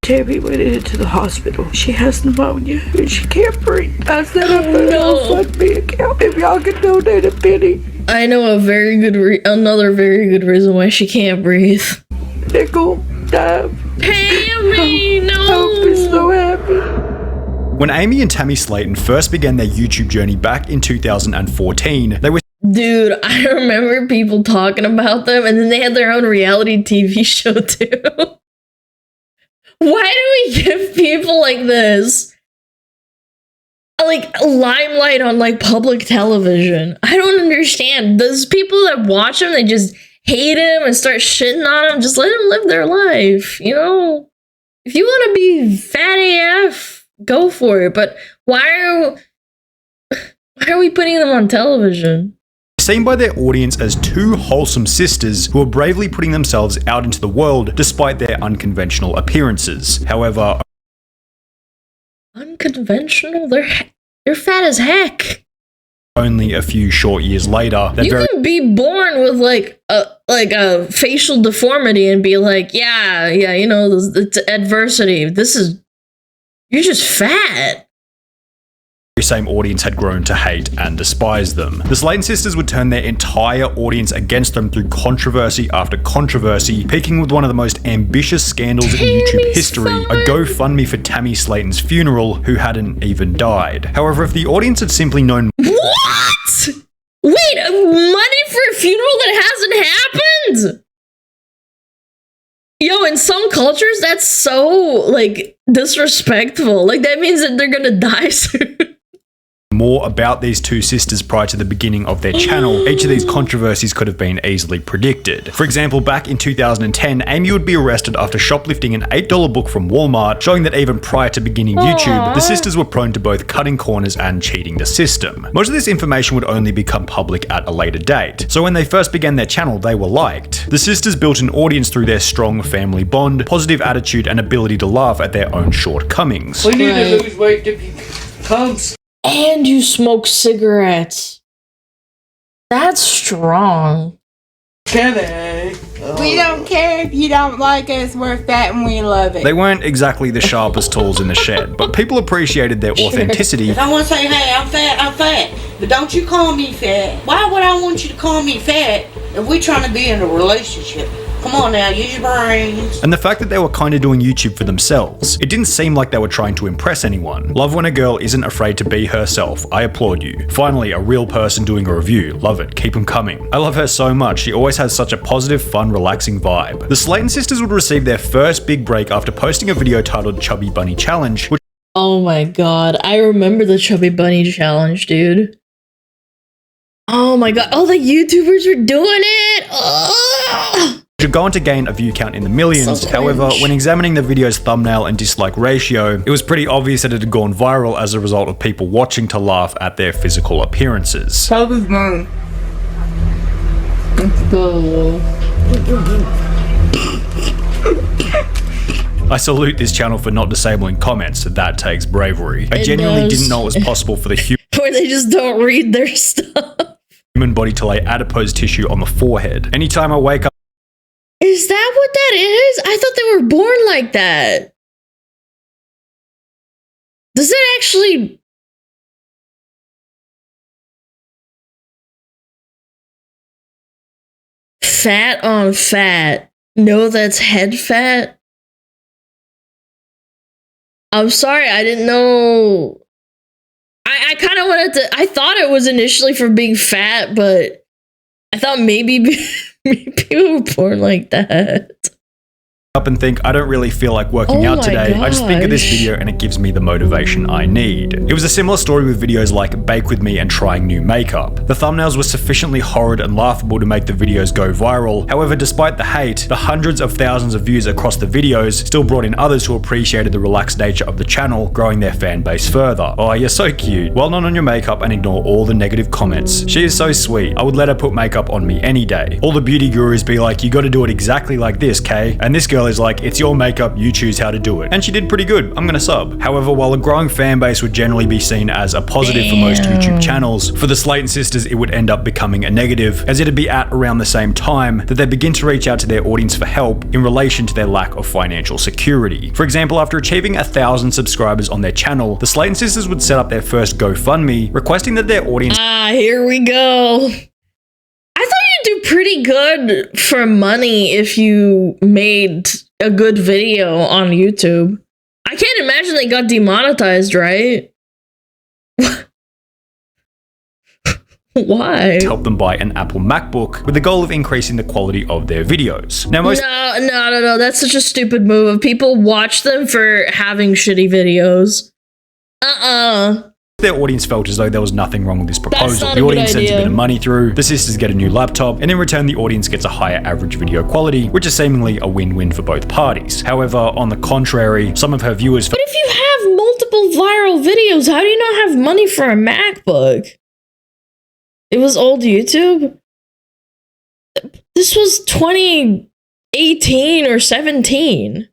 Tammy went into the hospital. She has pneumonia and she can't breathe. I set up a GoFundMe account if y'all can donate a penny. I know another very good reason why she can't breathe. Nickel, dime. Tammy, no! Hope is so happy. When Amy and Tammy Slayton first began their YouTube journey back in 2014, they were— Dude, I remember people talking about them, and then they had their own reality TV show too. Why do we give people like this, like, limelight on, like, public television? I don't understand. Those people that watch them, they just hate him and start shitting on him. Just let them live their life, you know? If you want to be fat AF, go for it. But why are we putting them on television? seen by their audience as two wholesome sisters who are bravely putting themselves out into the world despite their unconventional appearances. However, unconventional? They're fat as heck. Only a few short years later, you can be born with like a facial deformity and be like, yeah, you know, it's adversity. You're just fat. The same audience had grown to hate and despise them. The Slayton sisters would turn their entire audience against them through controversy after controversy, peaking with one of the most ambitious scandals in YouTube history, a GoFundMe for Tammy Slayton's funeral, who hadn't even died. However, if the audience had simply known— What? Wait, money for a funeral that hasn't happened? Yo, in some cultures, that's so, like, disrespectful. Like, that means that they're gonna die soon. More about these two sisters prior to the beginning of their channel, each of these controversies could have been easily predicted. For example, back in 2010, Amy would be arrested after shoplifting an $8 book from Walmart, showing that even prior to beginning YouTube, the sisters were prone to both cutting corners and cheating the system. Most of this information would only become public at a later date, so when they first began their channel, they were liked. The sisters built an audience through their strong family bond, positive attitude, and ability to laugh at their own shortcomings. We need to lose weight to become— And you smoke cigarettes. That's strong. We don't care if you don't like us, we're fat and we love it. They weren't exactly the sharpest tools in the shed, but people appreciated their authenticity. If I want to say, hey, I'm fat, but don't you call me fat. Why would I want you to call me fat if we're trying to be in a relationship? Come on now, use your brains. And the fact that they were kind of doing YouTube for themselves. It didn't seem like they were trying to impress anyone. Love when a girl isn't afraid to be herself. I applaud you. Finally, a real person doing a review. Love it. Keep them coming. I love her so much. She always has such a positive, fun, relaxing vibe. The Slayton sisters would receive their first big break after posting a video titled Chubby Bunny Challenge, which— oh my god, I remember the Chubby Bunny Challenge, dude. Oh my god, all the YouTubers were doing it! Ugh! Would go on to gain a view count in the millions. So however, when examining the video's thumbnail and dislike ratio, it was pretty obvious that it had gone viral as a result of people watching to laugh at their physical appearances. Toby's mom. Let's go. I salute this channel for not disabling comments. That takes bravery. I genuinely didn't know it was possible for the where they just don't read their stuff. Human body to lay adipose tissue on the forehead. Anytime I wake up— is that what that is? I thought they were born like that. Does it actually... fat on fat? No, that's head fat? I'm sorry, I didn't know. I kind of wanted to... I thought it was initially for being fat, but I thought maybe... people were born like that. Up and think, I don't really feel like working out today. I just think of this video and it gives me the motivation I need. It was a similar story with videos like Bake With Me and trying new makeup. The thumbnails were sufficiently horrid and laughable to make the videos go viral. However, despite the hate, the hundreds of thousands of views across the videos still brought in others who appreciated the relaxed nature of the channel, growing their fan base further. Oh, you're so cute. Well done on your makeup and ignore all the negative comments. She is so sweet. I would let her put makeup on me any day. All the beauty gurus be like, you gotta do it exactly like this, Kay. And this girl is like, it's your makeup, you choose how to do it. And she did pretty good, I'm gonna sub. However, while a growing fan base would generally be seen as a positive for most YouTube channels, for the Slayton sisters it would end up becoming a negative, as it'd be at around the same time that they begin to reach out to their audience for help in relation to their lack of financial security. For example, after achieving 1,000 subscribers on their channel, the Slayton sisters would set up their first GoFundMe, requesting that their audience— here we go. I thought you'd do pretty good for money if you made a good video on YouTube. I can't imagine they got demonetized, right? Why? help them buy an Apple MacBook with the goal of increasing the quality of their videos. Now, most— No, that's such a stupid move. People watch them for having shitty videos. their audience felt as though there was nothing wrong with this proposal. not The a good audience sends a idea. bit of money through, the sisters get a new laptop, and in return the audience gets a higher average video quality, which is seemingly a win-win for both parties. However, on the contrary, some of her viewers— But if you have multiple viral videos, how do you not have money for a MacBook? It was old YouTube? This was 2018 or 17.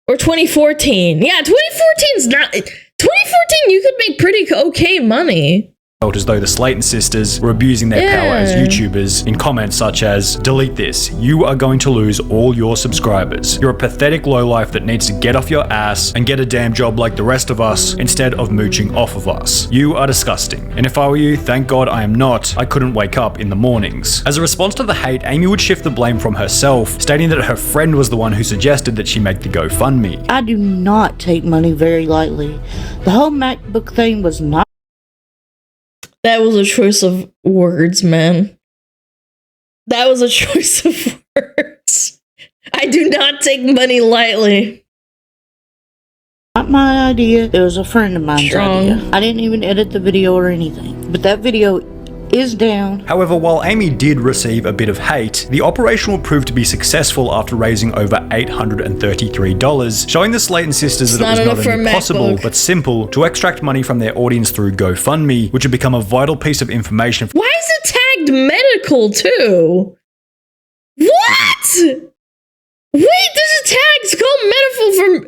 Or 2014. Yeah, 2014's not... 2014, you could make pretty okay money. felt as though the Slayton sisters were abusing their power as YouTubers in comments such as, "Delete this, you are going to lose all your subscribers. You're a pathetic lowlife that needs to get off your ass and get a damn job like the rest of us instead of mooching off of us. You are disgusting. And if I were you, thank God I am not. I couldn't wake up in the mornings." As a response to the hate, Amy would shift the blame from herself, stating that her friend was the one who suggested that she make the GoFundMe. I do not take money very lightly. The whole MacBook thing was not. That was a choice of words, man. That was a choice of words. I do not take money lightly. Not my idea. It was a friend of mine's Strong. idea. I didn't even edit the video or anything. But that video is down. However, while Amy did receive a bit of hate, the operation would prove to be successful after raising over $833, showing the Slayton sisters that it was not only possible but simple to extract money from their audience through GoFundMe, which had become a vital piece of information. Why is it tagged medical too? What? Wait, there's a tag. It's called medical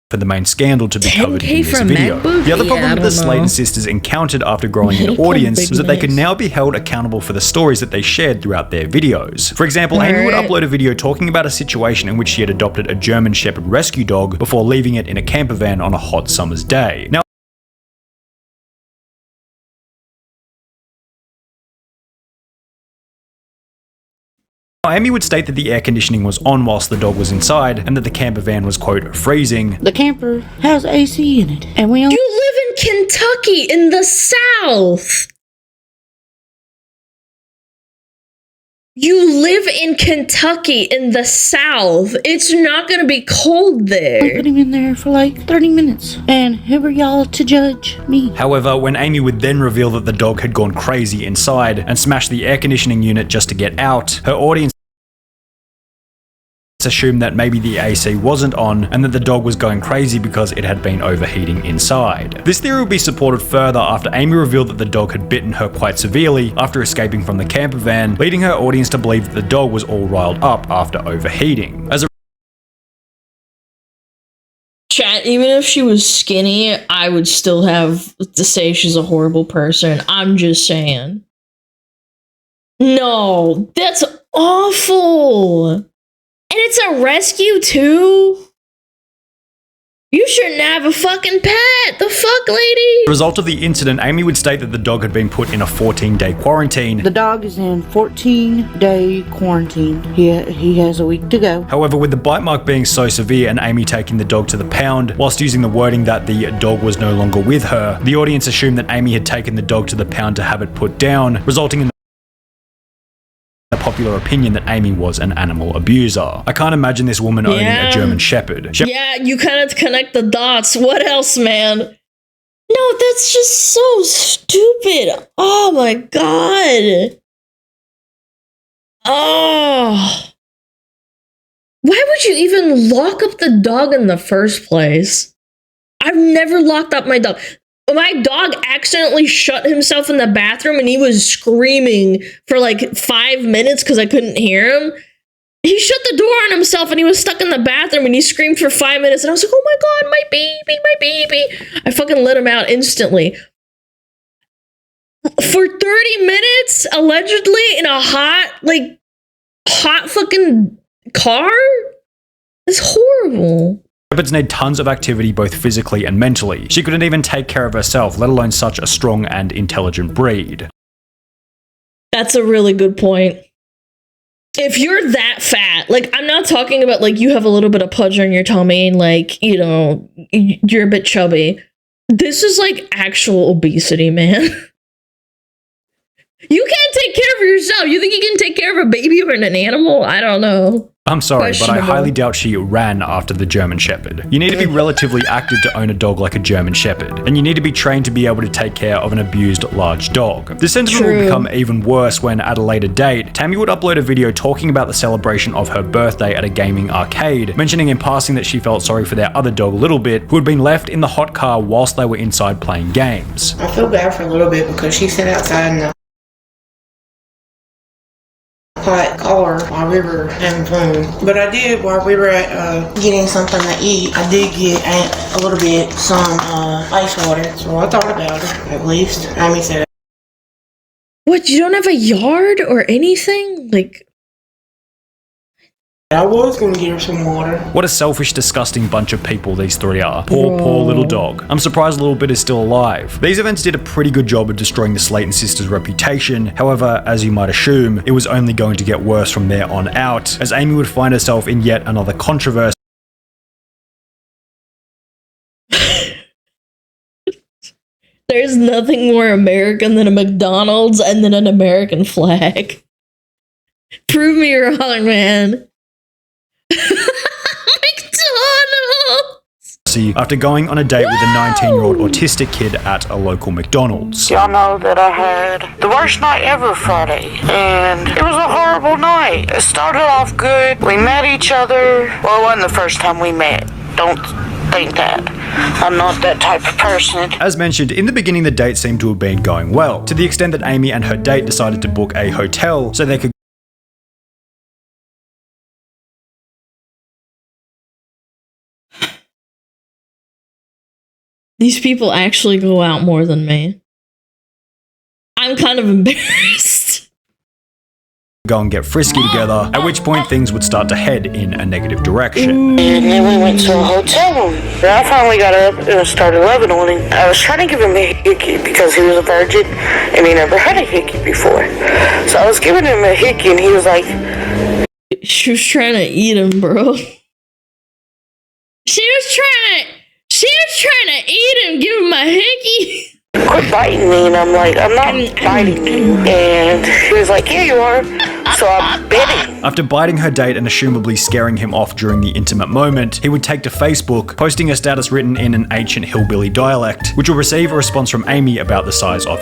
for the main scandal to be covered 10K in this for a video. MacBook? The other Yeah, problem I that the don't know. Slayton sisters encountered after growing an Medical audience was that they could bigness. now be held accountable for the stories that they shared throughout their videos. For example, Amy would Alright. upload a video talking about a situation in which she had adopted a German Shepherd rescue dog before leaving it in a camper van on a hot summer's day. Now, Amy would state that the air conditioning was on whilst the dog was inside, and that the camper van was, quote, freezing. The camper has AC in it. And we only. You live in Kentucky in the South. You live in Kentucky in the South. It's not going to be cold there. put him in there for like 30 minutes. And who are y'all to judge me? However, when Amy would then reveal that the dog had gone crazy inside and smashed the air conditioning unit just to get out, her audience assumed that maybe the AC wasn't on and that the dog was going crazy because it had been overheating inside. This theory would be supported further after Amy revealed that the dog had bitten her quite severely after escaping from the camper van, leading her audience to believe that the dog was all riled up after overheating. As a Chat, even if she was skinny, I would still have to say she's a horrible person. I'm just saying. No, that's awful. And it's a rescue too? You shouldn't have a fucking pet. The fuck, lady? result of the incident, Amy would state that the dog had been put in a 14-day quarantine. The dog is in 14-day quarantine. He has a week to go. However, with the bite mark being so severe and Amy taking the dog to the pound, whilst using the wording that the dog was no longer with her, the audience assumed that Amy had taken the dog to the pound to have it put down, resulting in the popular opinion that Amy was an animal abuser. I can't imagine this woman owning a German Shepherd. Yeah, you kind of connect the dots. What else, man? No, that's just so stupid. Oh my god. Oh. Why would you even lock up the dog in the first place? I've never locked up my dog. My dog accidentally shut himself in the bathroom and he was screaming for like 5 minutes because I couldn't hear him. he shut the door on himself and he was stuck in the bathroom and he screamed for 5 minutes and I was like, oh my god, my baby, my baby. I fucking let him out instantly. For 30 minutes, allegedly, in a hot fucking car? It's horrible. Shepherds need tons of activity both physically and mentally. She couldn't even take care of herself, let alone such a strong and intelligent breed. That's a really good point. If you're that fat, like, I'm not talking about, like, you have a little bit of pudge on your tummy and, like, you know, you're a bit chubby. This is, like, actual obesity, man. You can't take care of yourself. You think you can take care of a baby or an animal? I don't know. I'm sorry, but I highly doubt she ran after the German Shepherd. You need to be relatively active to own a dog like a German Shepherd, and you need to be trained to be able to take care of an abused large dog. The sentiment will become even worse when, at a later date, Tammy would upload a video talking about the celebration of her birthday at a gaming arcade, mentioning in passing that she felt sorry for their other dog, Little Bit, who had been left in the hot car whilst they were inside playing games. I feel bad for a little bit because she sat outside in the hot car while we were having fun. But I did, while we were at getting something to eat, I did get a little bit some ice water. So I thought about it, at least. Amy said, what, you don't have a yard or anything? Like, I was going to get her some water. What a selfish, disgusting bunch of people these three are. Poor little dog. I'm surprised Little Bit is still alive. These events did a pretty good job of destroying the Slayton sisters' reputation. However, as you might assume, it was only going to get worse from there on out, as Amy would find herself in yet another controversy. There's nothing more American than a McDonald's and then an American flag. Prove me wrong, man. McDonald's! After going on a date with a 19-year-old autistic kid at a local McDonald's. Y'all know that I had the worst night ever Friday, and it was a horrible night. It started off good. We met each other. Well, it wasn't the first time we met. Don't think that. I'm not that type of person. As mentioned, in the beginning the date seemed to have been going well, to the extent that Amy and her date decided to book a hotel so they could These people actually go out more than me. I'm kind of embarrassed. go and get frisky together, at which point things would start to head in a negative direction. And then we went to a hotel room. I finally got up and started loving on him. I was trying to give him a hickey because he was a virgin and he never had a hickey before. So I was giving him a hickey and he was like... She was trying to eat him, bro. She was trying to eat him, give him a hickey. Quit biting me, and I'm like, I'm not biting you. And he was like, yeah, you are. So I bit him. After biting her date and assumably scaring him off during the intimate moment, he would take to Facebook, posting a status written in an ancient hillbilly dialect, which will receive a response from Amy about the size of.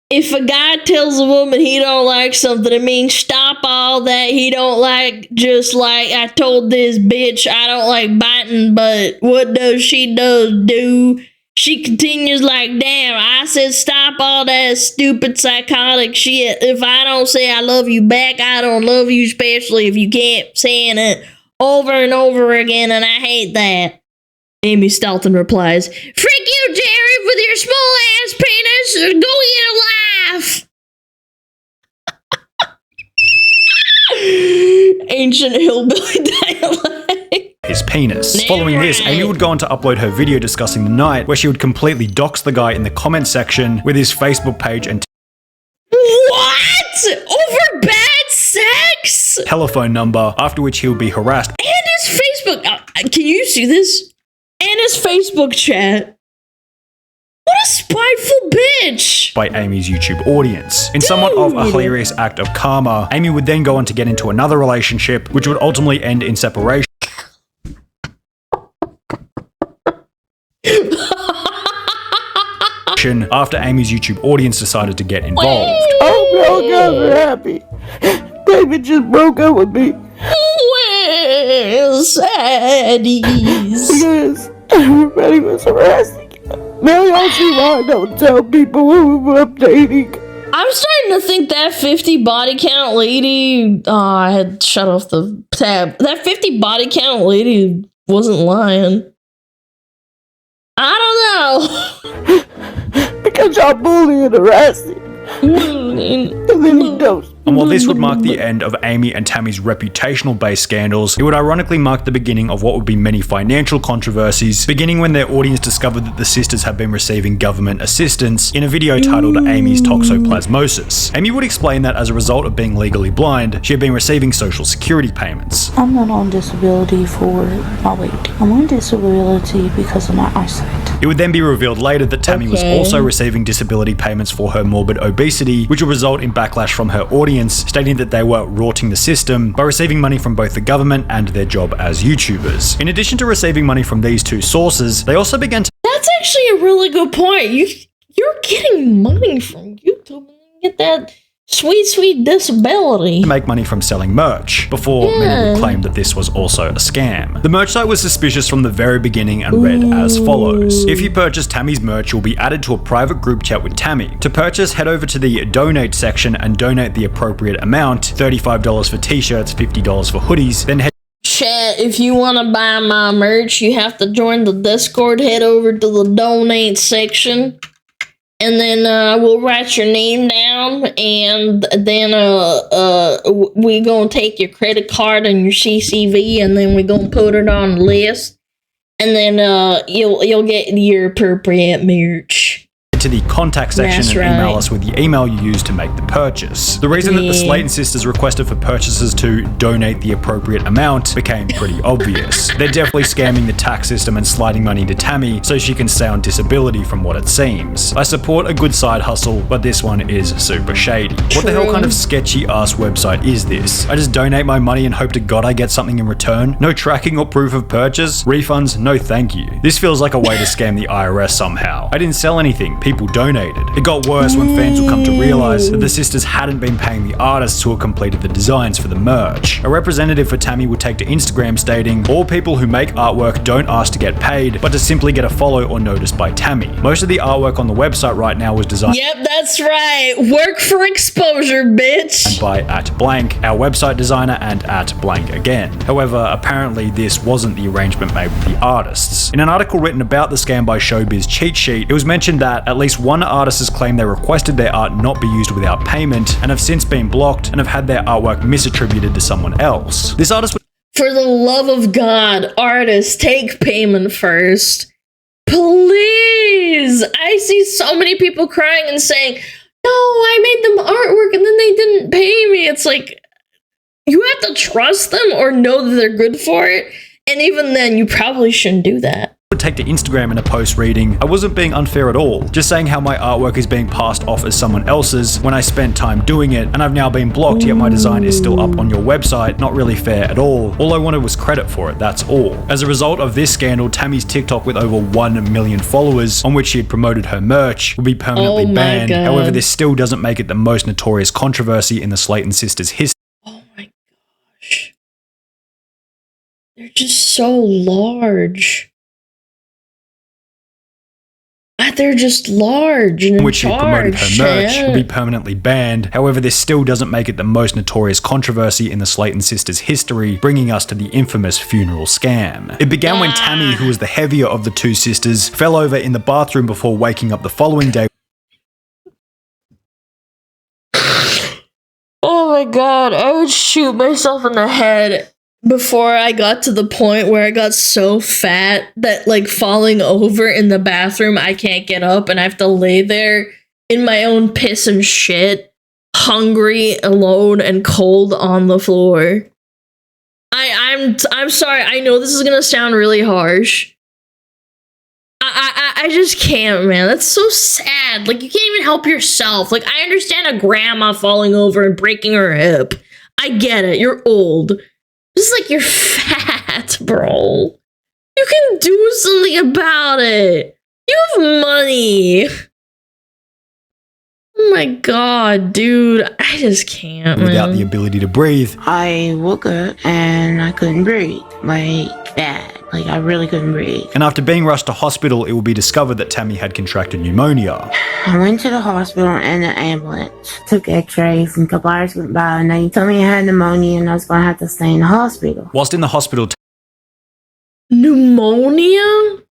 If a guy tells a woman he don't like something, it means stop all that. He don't like, just like I told this bitch, I don't like biting, but what does she do? She continues like, damn, I said stop all that stupid psychotic shit. If I don't say I love you back, I don't love you, especially if you keep saying it over and over again, and I hate that. Amy Stalton replies, frick you, Jerry, with your small ass penis. Go get a life. Ancient hillbilly dialect. His penis. Following this, Amy would go on to upload her video discussing the night, where she would completely dox the guy in the comment section with his Facebook page and what? Over bad sex? telephone number, after which he would be harassed. And his Facebook. Can you see this? And his Facebook chat. What a spiteful bitch! By Amy's YouTube audience. In somewhat of a hilarious act of karma, Amy would then go on to get into another relationship, which would ultimately end in separation. After Amy's YouTube audience decided to get involved. Oh, no, guys are happy. David just broke up with me. Well, saddies. Because everybody was harassing him. Now y'all see why I don't tell people when we were updating. I'm starting to think that 50 body count lady. Oh, I had shut off the tab. That 50 body count lady wasn't lying. I don't know. Because y'all bully and harassing. And then he does. And while this would mark the end of Amy and Tammy's reputational-based scandals, it would ironically mark the beginning of what would be many financial controversies, beginning when their audience discovered that the sisters had been receiving government assistance in a video titled Amy's Toxoplasmosis. Amy would explain that as a result of being legally blind, she had been receiving social security payments. I'm not on disability for my weight. I'm on disability because of my eyesight. It would then be revealed later that Tammy was also receiving disability payments for her morbid obesity, which would result in backlash from her audience, stating that they were rorting the system by receiving money from both the government and their job as YouTubers. In addition to receiving money from these two sources, they also began to— That's actually a really good point. You're getting money from YouTube and you get that sweet disability. make money from selling merch, before many would claim that this was also a scam. The merch site was suspicious from the very beginning and read as follows. If you purchase Tammy's merch, you'll be added to a private group chat with Tammy. To purchase, head over to the donate section and donate the appropriate amount, $35 for t-shirts, $50 for hoodies, then head— Chat, if you want to buy my merch, you have to join the Discord, head over to the donate section, and then we'll write your name down, and then we gonna take your credit card and your CCV, and then we gonna put it on the list, and then you'll get your appropriate merch. to the contact section That's and right. email us with the email you used to make the purchase. The reason that the Slayton sisters requested for purchasers to donate the appropriate amount became pretty obvious. They're definitely scamming the tax system and sliding money to Tammy so she can stay on disability from what it seems. I support a good side hustle, but this one is super shady. What the hell kind of sketchy ass website is this? I just donate my money and hope to God I get something in return? No tracking or proof of purchase? Refunds? No thank you. This feels like a way to scam the IRS somehow. I didn't sell anything, people donated. It got worse when fans would come to realize that the sisters hadn't been paying the artists who had completed the designs for the merch. A representative for Tammy would take to Instagram stating, all people who make artwork don't ask to get paid, but to simply get a follow or notice by Tammy. Most of the artwork on the website right now was designed— Yep, that's right. Work for exposure, bitch. by @blank, our website designer, and @blank again. However, apparently this wasn't the arrangement made with the artists. In an article written about the scam by Showbiz Cheat Sheet, it was mentioned that at least one artist has claimed they requested their art not be used without payment and have since been blocked and have had their artwork misattributed to someone else. This artist would— For the love of God, artists, take payment first. Please! I see so many people crying and saying, no, I made them artwork and then they didn't pay me. It's like, you have to trust them or know that they're good for it. And even then, you probably shouldn't do that. would take to Instagram in a post reading, I wasn't being unfair at all, just saying how my artwork is being passed off as someone else's when I spent time doing it, and I've now been blocked, yet my design is still up on your website. Not really fair at all. All I wanted was credit for it, that's all. As a result of this scandal, Tammy's TikTok with over 1 million followers, on which she had promoted her merch, will be permanently banned. God. However, this still doesn't make it the most notorious controversy in the Slayton sisters' history. Oh my gosh. They're just so large. They're just large and in which she promoted her charge, merch yeah. will be permanently banned. However, this still doesn't make it the most notorious controversy in the Slayton sisters' history, bringing us to the infamous funeral scam. It began when Tammy, who was the heavier of the two sisters, fell over in the bathroom before waking up the following day. Oh my god, I would shoot myself in the head before I got to the point where I got so fat that, like, falling over in the bathroom, I can't get up and I have to lay there in my own piss and shit, hungry, alone, and cold on the floor. I'm sorry, I know this is gonna sound really harsh. I just can't, man. That's so sad. Like, you can't even help yourself. Like, I understand a grandma falling over and breaking her hip. I get it. You're old. Just like, you're fat, bro. You can do something about it. You have money. Oh my god, dude. I just can't, man. Without the ability to breathe. I woke up and I couldn't breathe. Like, bad. Like, I really couldn't breathe. And after being rushed to hospital, it will be discovered that Tammy had contracted pneumonia. I went to the hospital in the ambulance, took x-rays, and a couple hours went by, and they told me I had pneumonia and I was going to have to stay in the hospital. Whilst in the hospital, Pneumonia?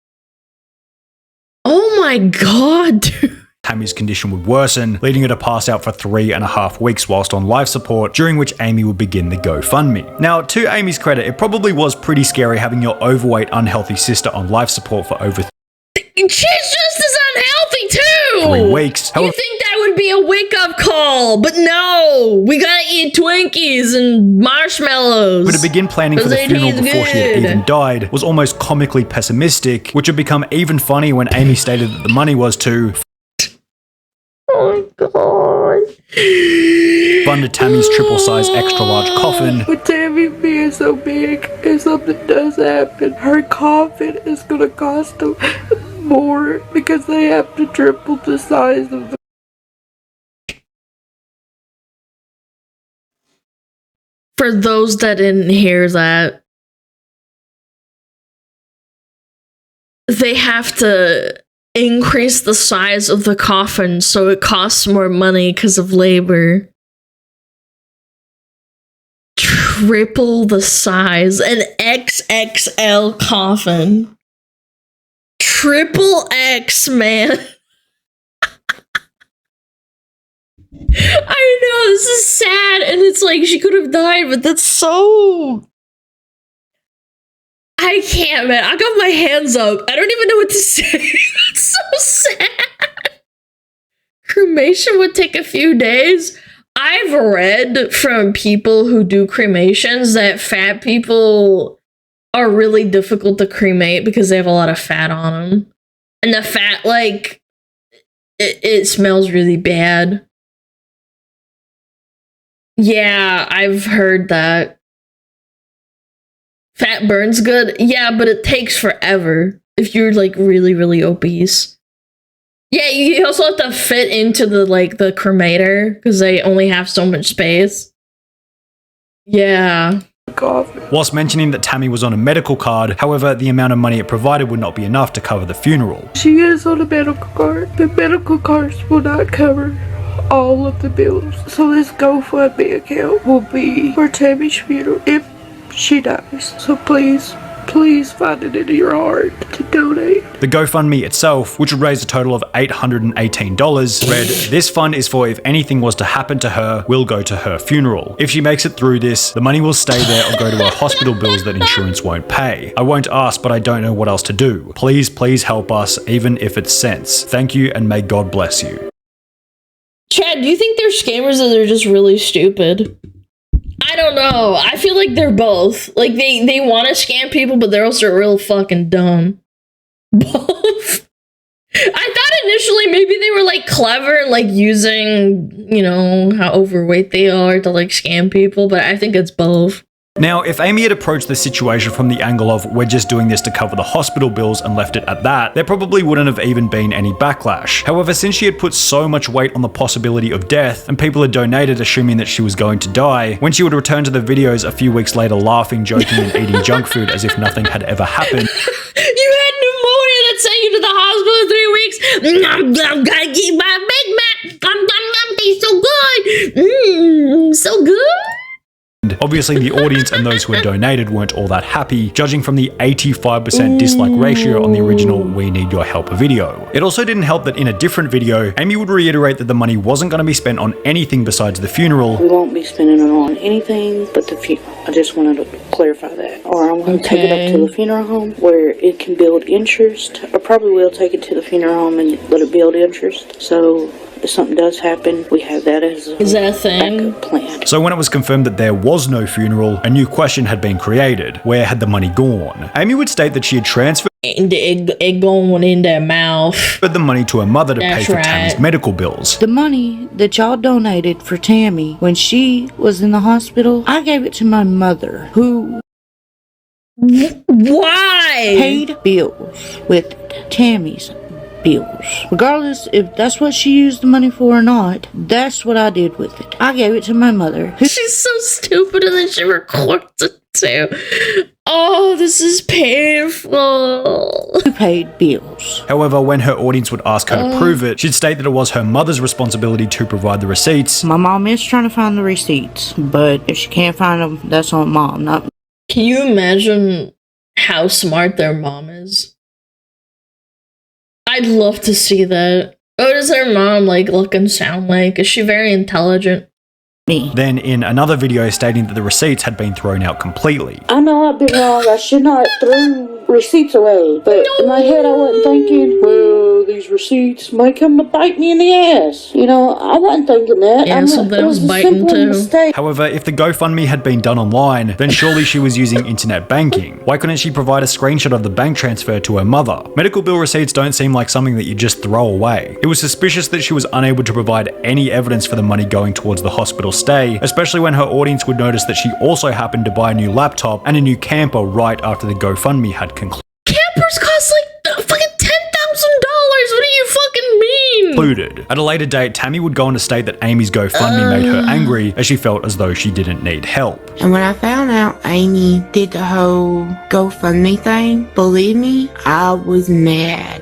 Oh my god, dude. Tammy's condition would worsen, leading her to pass out for 3.5 weeks whilst on life support, during which Amy would begin the GoFundMe. Now, to Amy's credit, it probably was pretty scary having your overweight, unhealthy sister on life support for over She's just as unhealthy too! 3 weeks. You think that would be a wake-up call, but no! We gotta eat Twinkies and marshmallows. But to begin planning for the funeral before she had even died was almost comically pessimistic, which would become even funnier when Amy stated that the money was to oh my god. fund Tammy's triple-size extra-large coffin. With Tammy being so big, if something does happen, her coffin is gonna cost them more because they have to triple the size of the. For those that didn't hear that, they have to increase the size of the coffin so it costs more money because of labor. Triple the size. An XXL coffin. Triple X, man. I know, this is sad, and it's like she could have died, but that's so... I can't, man. I got my hands up. I don't even know what to say. That's so sad. Cremation would take a few days. I've read from people who do cremations that fat people are really difficult to cremate because they have a lot of fat on them. And the fat, like, it smells really bad. Yeah, I've heard that. Fat burns good? Yeah, but it takes forever if you're, like, really, really obese. Yeah, you also have to fit into the, like, the cremator because they only have so much space. Yeah. Whilst mentioning that Tammy was on a medical card, however, the amount of money it provided would not be enough to cover the funeral. She is on a medical card. The medical cards will not cover all of the bills. So this GoFundMe account will be for Tammy's funeral if she dies. So please find it in your heart to donate. The GoFundMe itself, which would raise a total of $818, read, "This fund is for if anything was to happen to her, will go to her funeral. If she makes it through this, the money will stay there or go to her hospital bills that insurance won't pay. I won't ask, but I don't know what else to do. Please help us, even if it's cents. Thank you and may God bless you." Chad, do you think they're scammers or they're just really stupid? I don't know. I feel like they're both. Like, they want to scam people, but they're also real fucking dumb. Both. I thought initially maybe they were, like, clever, like, using, you know, how overweight they are to, like, scam people, but I think it's both. Now, if Amy had approached the situation from the angle of we're just doing this to cover the hospital bills and left it at that, there probably wouldn't have even been any backlash. However, since she had put so much weight on the possibility of death and people had donated assuming that she was going to die, when she would return to the videos a few weeks later laughing, joking and eating junk food as if nothing had ever happened. You had pneumonia that sent you to the hospital in 3 weeks. I'm gonna keep my Big Mac. Tastes so good. So good. Obviously, the audience and those who had donated weren't all that happy, judging from the 85% dislike ratio on the original We Need Your Help video. It also didn't help that in a different video, Amy would reiterate that the money wasn't going to be spent on anything besides the funeral. We won't be spending it on anything but the funeral. I just wanted to clarify that. Or I'm going to take it up to the funeral home where it can build interest. I probably will take it to the funeral home and let it build interest. So if something does happen, we have that as a backup plan. So when it was confirmed that there was no funeral, a new question had been created. Where had the money gone? Amy would state that she had transferred it going in their mouth. the money to her mother to pay for Tammy's medical bills. The money that y'all donated for Tammy when she was in the hospital, I gave it to my mother, who paid bills with Tammy's bills. Regardless if that's what she used the money for or not, that's what I did with it. I gave it to my mother. She's so stupid and then she records it too. Oh, this is painful. Who paid bills? However, when her audience would ask her to prove it, she'd state that it was her mother's responsibility to provide the receipts. My mom is trying to find the receipts, but if she can't find them, that's on mom, not me. Can you imagine how smart their mom is? I'd love to see that. What does her mom like look and sound like? Is she very intelligent? Then in another video stating that the receipts had been thrown out completely. I know I've been wrong. I should not throw receipts away. But in my head, I wasn't thinking, well, these receipts might come to bite me in the ass. You know, I wasn't thinking that. Yeah, something else biting too. Mistake. However, if the GoFundMe had been done online, then surely she was using internet banking. Why couldn't she provide a screenshot of the bank transfer to her mother? Medical bill receipts don't seem like something that you just throw away. It was suspicious that she was unable to provide any evidence for the money going towards the hospital stay, especially when her audience would notice that she also happened to buy a new laptop and a new camper right after the GoFundMe had concluded. Campers cost like fucking $10,000. What do you fucking mean? At a later date, Tammy would go on to state that Amy's GoFundMe made her angry as she felt as though she didn't need help. And when I found out Amy did the whole GoFundMe thing, believe me, I was mad.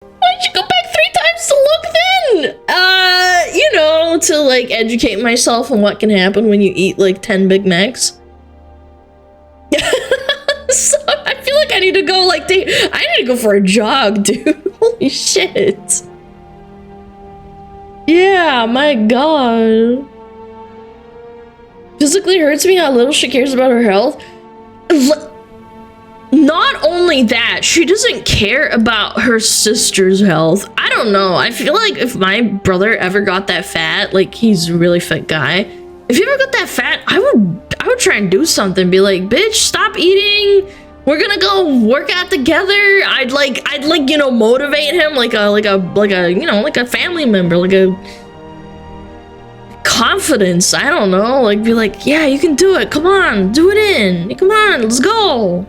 Why'd you go back 3 times to look then? You know, to like educate myself on what can happen when you eat like 10 Big Macs. So I feel like I need to go like I need to go for a jog, dude. Holy shit. Yeah, my god. Physically hurts me how little she cares about her health. Not only that, she doesn't care about her sister's health. I don't know. I feel like if my brother ever got that fat, like he's a really fit guy. If he ever got that fat, I would try and do something. Be like, bitch, stop eating. We're gonna go work out together. I'd like, you know, motivate him like a, you know, like a family member, like a confidence. I don't know. Like be like, yeah, you can do it. Come on, do it in. Come on, let's go.